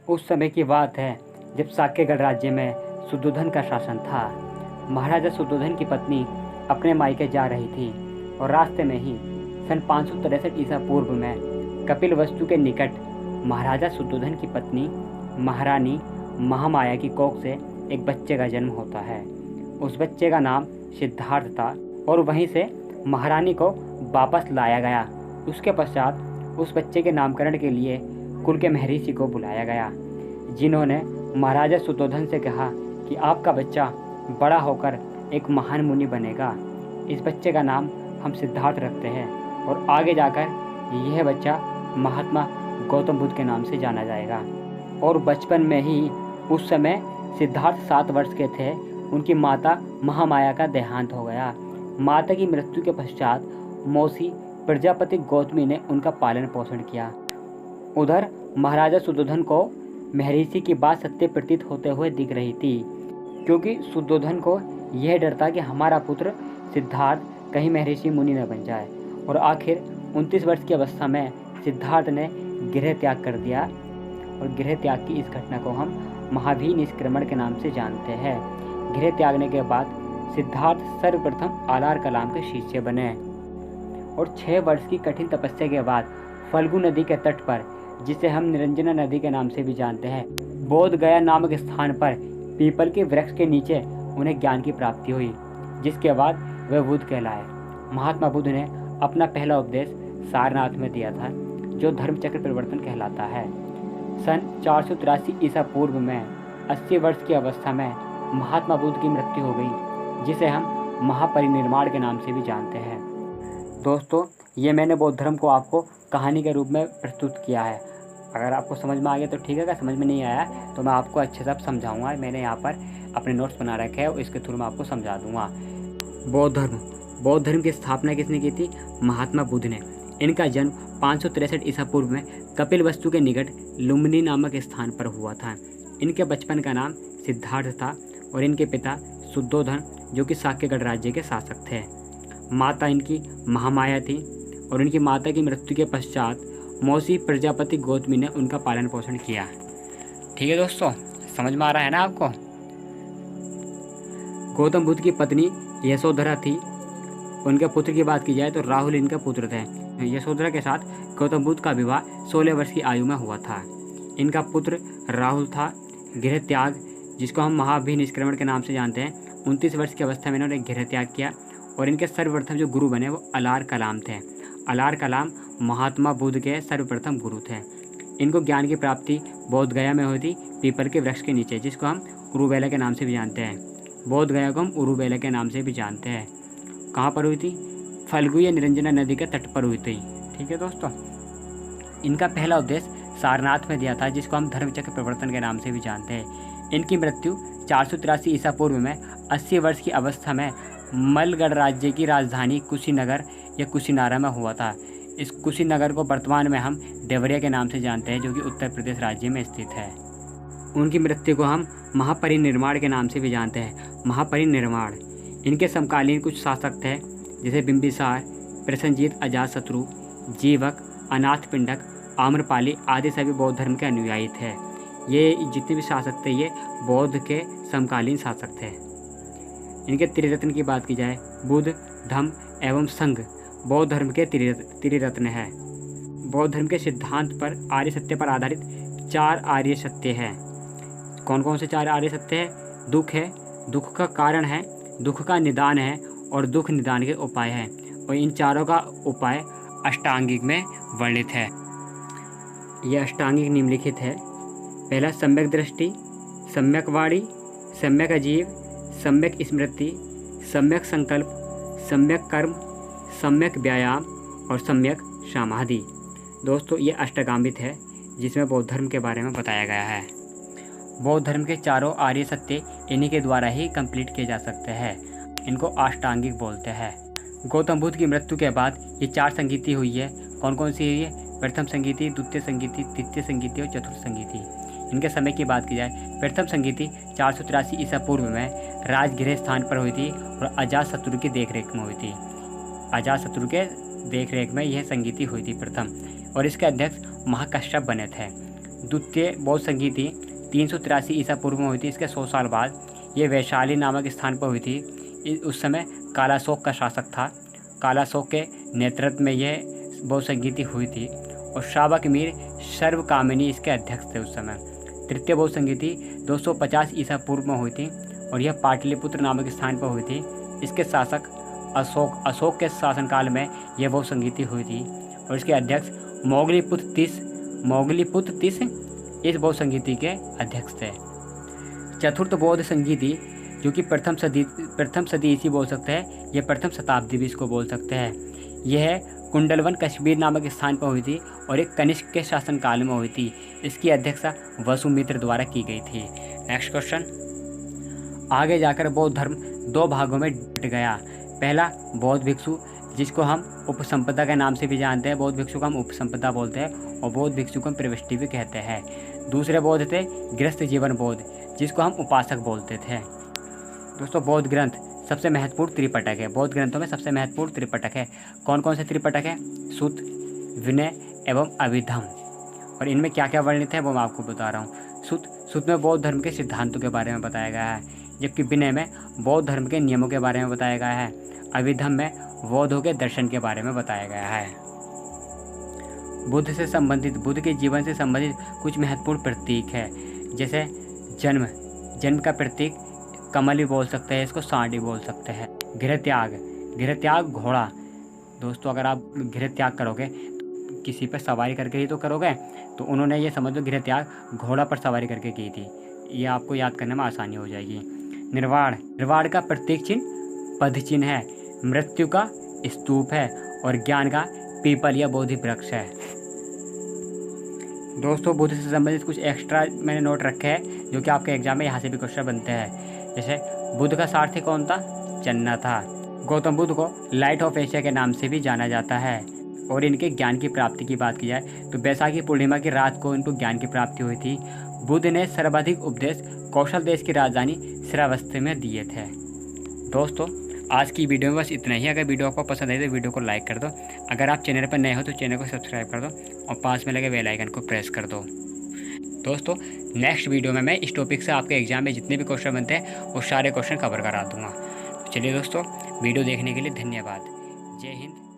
उस समय की बात है जब साक्यगढ़ राज्य में शुद्धोधन का शासन था। महाराजा शुद्धोधन की पत्नी अपने मायके जा रही थी और रास्ते में ही सन 563 ईसा पूर्व में कपिलवस्तु के निकट महाराजा शुद्धोधन की पत्नी महारानी महामाया की कोख से एक बच्चे का जन्म होता है। उस बच्चे का नाम सिद्धार्थ था और वहीं से महारानी को वापस लाया गया। उसके पश्चात उस बच्चे के नामकरण के लिए कुल के महर्षि को बुलाया गया, जिन्होंने महाराजा शुद्धोधन से कहा कि आपका बच्चा बड़ा होकर एक महान मुनि बनेगा। इस बच्चे का नाम हम सिद्धार्थ रखते हैं और आगे जाकर यह बच्चा महात्मा गौतम बुद्ध के नाम से जाना जाएगा। और बचपन में ही उस समय सिद्धार्थ 7 वर्ष के थे, उनकी माता महामाया का देहांत हो गया। माता की मृत्यु के पश्चात मौसी प्रजापति गौतमी ने उनका पालन पोषण किया। उधर महाराजा शुद्धोधन को महर्षि की बात सत्य प्रतीत होते हुए दिख रही थी, क्योंकि शुद्धोधन को यह डर था कि हमारा पुत्र सिद्धार्थ कहीं महर्षि मुनि न बन जाए। और आखिर 29 वर्ष की अवस्था में सिद्धार्थ ने गृह त्याग कर दिया और गृह त्याग की इस घटना को हम महाभी निष्क्रमण के नाम से जानते हैं। गृह त्यागने के बाद सिद्धार्थ सर्वप्रथम आलार कलाम के शिष्य बने और 6 वर्ष की कठिन तपस्या के बाद फल्गु नदी के तट पर, जिसे हम निरंजना नदी के नाम से भी जानते हैं, बोध गया नामक स्थान पर पीपल के वृक्ष के नीचे उन्हें ज्ञान की प्राप्ति हुई, जिसके बाद वे बुद्ध कहलाए। महात्मा बुद्ध ने अपना पहला उपदेश सारनाथ में दिया था, जो धर्मचक्र परिवर्तन कहलाता है। सन 483 ईसा पूर्व में 80 वर्ष की अवस्था में महात्मा बुद्ध की मृत्यु हो गई, जिसे हम महापरिनिर्वाण के नाम से भी जानते हैं। दोस्तों, ये मैंने बौद्ध धर्म को आपको कहानी के रूप में प्रस्तुत किया है। अगर आपको समझ में आ गया तो ठीक है, अगर समझ में नहीं आया तो मैं आपको अच्छे से समझाऊंगा। मैंने यहाँ पर अपने नोट्स बना रखे हैं और इसके थ्रू मैं आपको समझा दूंगा। बौद्ध धर्म की स्थापना किसने की थी? महात्मा बुद्ध ने। इनका जन्म 563 ईसा पूर्व में कपिलवस्तु के निकट लुम्बिनी नामक स्थान पर हुआ था। इनके बचपन का नाम सिद्धार्थ था और इनके पिता शुद्धोधन, जो कि साक्यगढ़ राज्य के शासक थे। माता इनकी महामाया थी और इनकी माता की मृत्यु के पश्चात मौसी प्रजापति गौतमी ने उनका पालन पोषण किया। ठीक है दोस्तों, समझ में आ रहा है ना आपको? गौतम बुद्ध की पत्नी यशोधरा थी। उनके पुत्र की बात की जाए तो राहुल इनके पुत्र थे। यशोधरा के साथ गौतम बुद्ध का विवाह 16 वर्ष की आयु में हुआ था। इनका पुत्र राहुल था। गृह त्याग, जिसको हम महाभिनिष्क्रमण के नाम से जानते हैं, 29 वर्ष की अवस्था में इन्होंने गृह त्याग किया और इनके सर्वप्रथम जो गुरु बने वो आलार कलाम थे। आलार कलाम महात्मा बुद्ध के सर्वप्रथम गुरु थे। इनको ज्ञान की प्राप्ति बोध गया में हुई थी, पीपल के वृक्ष के नीचे, जिसको हम उरुवेला के नाम से भी जानते हैं। बोध गया को हम उरुवेला के नाम से भी जानते हैं। कहाँ पर हुई थी? फल्गु या निरंजना नदी के तट पर हुई थी। ठीक है दोस्तों, इनका पहला उपदेश सारनाथ में दिया था, जिसको हम धर्मचक्र परिवर्तन के नाम से भी जानते हैं। इनकी मृत्यु 483 ईसा पूर्व में 80 वर्ष की अवस्था में मलगढ़ राज्य की राजधानी कुशीनगर या कुशीनारा में हुआ था। इस कुशीनगर को वर्तमान में हम देवरिया के नाम से जानते हैं, जो कि उत्तर प्रदेश राज्य में स्थित है। उनकी मृत्यु को हम महापरिनिर्वाण के नाम से भी जानते हैं। महापरिनिर्वाण। इनके समकालीन कुछ शासक थे, जैसे बिंबिसार, प्रसेनजीत, अजातशत्रु, जीवक, अनाथपिंडक, आम्रपाली आदि सभी बौद्ध धर्म के अनुयायी थे। ये जितने भी शासक थे ये बौद्ध के समकालीन शासक थे। इनके त्रिरत्न की बात की जाए, बुद्ध, धम्म एवं संघ बौद्ध धर्म के त्रिरत्न है। बौद्ध धर्म के सिद्धांत पर आर्य सत्य पर आधारित 4 आर्य सत्य है। कौन कौन से 4 आर्य सत्य है? दुख है, दुख का कारण है, दुख का निदान है और दुख निदान के उपाय है। और इन चारों का उपाय अष्टांगिक में वर्णित है। यह अष्टांगिक निम्नलिखित है। पहला सम्यक दृष्टि, सम्यक वाणी, सम्यक अजीव, सम्यक स्मृति, सम्यक संकल्प, सम्यक कर्म, सम्यक व्यायाम और सम्यक समाधि। दोस्तों, ये अष्टगामित है, जिसमें बौद्ध धर्म के बारे में बताया गया है। बौद्ध धर्म के चारों आर्य सत्य इन्हीं के द्वारा ही कंप्लीट किए जा सकते हैं। इनको अष्टांगिक बोलते हैं। गौतम बुद्ध की मृत्यु के बाद ये 4 संगीति हुई है। कौन कौन सी हुई है? प्रथम संगीति, द्वितीय संगीति, तृतीय संगीति और चतुर्थ संगीति। इनके समय की बात की जाए, प्रथम संगीति 483 ईसा पूर्व में राजगृह स्थान पर हुई थी और अजातशत्रु की देखरेख में हुई थी। अजातशत्रु के देखरेख में यह संगीति हुई थी प्रथम, और इसके अध्यक्ष महाकश्यप बने थे। द्वितीय बौद्ध संगीति 383 ईसा पूर्व में हुई थी। इसके 100 साल बाद ये वैशाली नामक स्थान पर हुई थी। उस समय कालाशोक का शासक था। कालाशोक के नेतृत्व में यह बौद्ध संगीति हुई थी और शावक मीर सर्वकामिनी इसके अध्यक्ष थे उस समय। तृतीय बौद्ध संगीति 250 ईसा पूर्व में हुई थी और यह पाटलिपुत्र नामक स्थान पर हुई थी। इसके शासक अशोक के शासनकाल में यह बौद्ध संगीति हुई थी और इसके अध्यक्ष मोगलीपुत्र तीस इस बौद्ध संगीति के अध्यक्ष थे। चतुर्थ बौद्ध संगीति जो कि प्रथम सदी ईसी बोल सकते हैं, यह प्रथम शताब्दी भी इसको बोल सकते हैं। यह कुंडलवन कश्मीर नामक स्थान पर हुई थी और एक कनिष्क के शासनकाल में हुई थी। इसकी अध्यक्षता वसुमित्र द्वारा की गई थी। नेक्स्ट क्वेश्चन, आगे जाकर बौद्ध धर्म दो भागों में बट गया। पहला बौद्ध भिक्षु जिसको हम उपसंपदा के नाम से भी जानते हैं, बौद्ध भिक्षु को हम उपसंपदा बोलते हैं और बौद्ध भिक्षु को हम प्रविष्टि भी कहते हैं। दूसरे बौद्ध थे गृहस्थ जीवन बौद्ध जिसको हम उपासक बोलते थे। दोस्तों बौद्ध ग्रंथ सबसे महत्वपूर्ण त्रिपिटक है। बौद्ध ग्रंथों में सबसे महत्वपूर्ण त्रिपिटक है। कौन कौन से त्रिपिटक है? सूत, विनय एवं अभिधम्म। और इनमें क्या क्या वर्णित है वो मैं आपको बता रहा हूँ। सूत में बौद्ध धर्म के सिद्धांतों के बारे में बताया गया है, जबकि विनय में बौद्ध धर्म के नियमों के बारे में बताया गया है। अभिधम्म में बौद्धों के दर्शन के बारे में बताया गया है। बुद्ध से संबंधित, बुद्ध के जीवन से संबंधित कुछ महत्वपूर्ण प्रतीक है, जैसे जन्म का प्रतीक कमल भी बोल सकते हैं, इसको सांड भी बोल सकते हैं। गृह त्याग घोड़ा। दोस्तों अगर आप गृह त्याग करोगे तो किसी पर सवारी करके ही तो करोगे, तो उन्होंने ये समझ लो गृह त्याग घोड़ा पर सवारी करके की थी। ये आपको याद करने में आसानी हो जाएगी। निर्वाण का प्रतीक चिन्ह पद चिन्ह है। मृत्यु का स्तूप है और ज्ञान का पीपल या बोधि वृक्ष है। दोस्तों बुद्ध से संबंधित कुछ एक्स्ट्रा मैंने नोट रखे हैं जो कि आपके एग्जाम में यहाँ से भी क्वेश्चन बनते हैं। जैसे बुद्ध का सारथी कौन था? चन्ना था। गौतम बुद्ध को लाइट ऑफ एशिया के नाम से भी जाना जाता है। और इनके ज्ञान की प्राप्ति की बात की जाए तो बैसाखी पूर्णिमा की रात को इनको ज्ञान की प्राप्ति हुई थी। बुद्ध ने सर्वाधिक उपदेश कौशल देश की राजधानी श्रावस्ती में दिए थे। दोस्तों आज की वीडियो में बस इतना ही। अगर वीडियो आपको पसंद आई तो वीडियो को लाइक कर दो। अगर आप चैनल पर नए हो तो चैनल को सब्सक्राइब कर दो और पास में लगे बेल आइकन को प्रेस कर दो। दोस्तों नेक्स्ट वीडियो में मैं इस टॉपिक से आपके एग्जाम में जितने भी क्वेश्चन बनते हैं वो सारे क्वेश्चन कवर करा दूंगा। चलिए दोस्तों वीडियो देखने के लिए धन्यवाद। जय हिंद।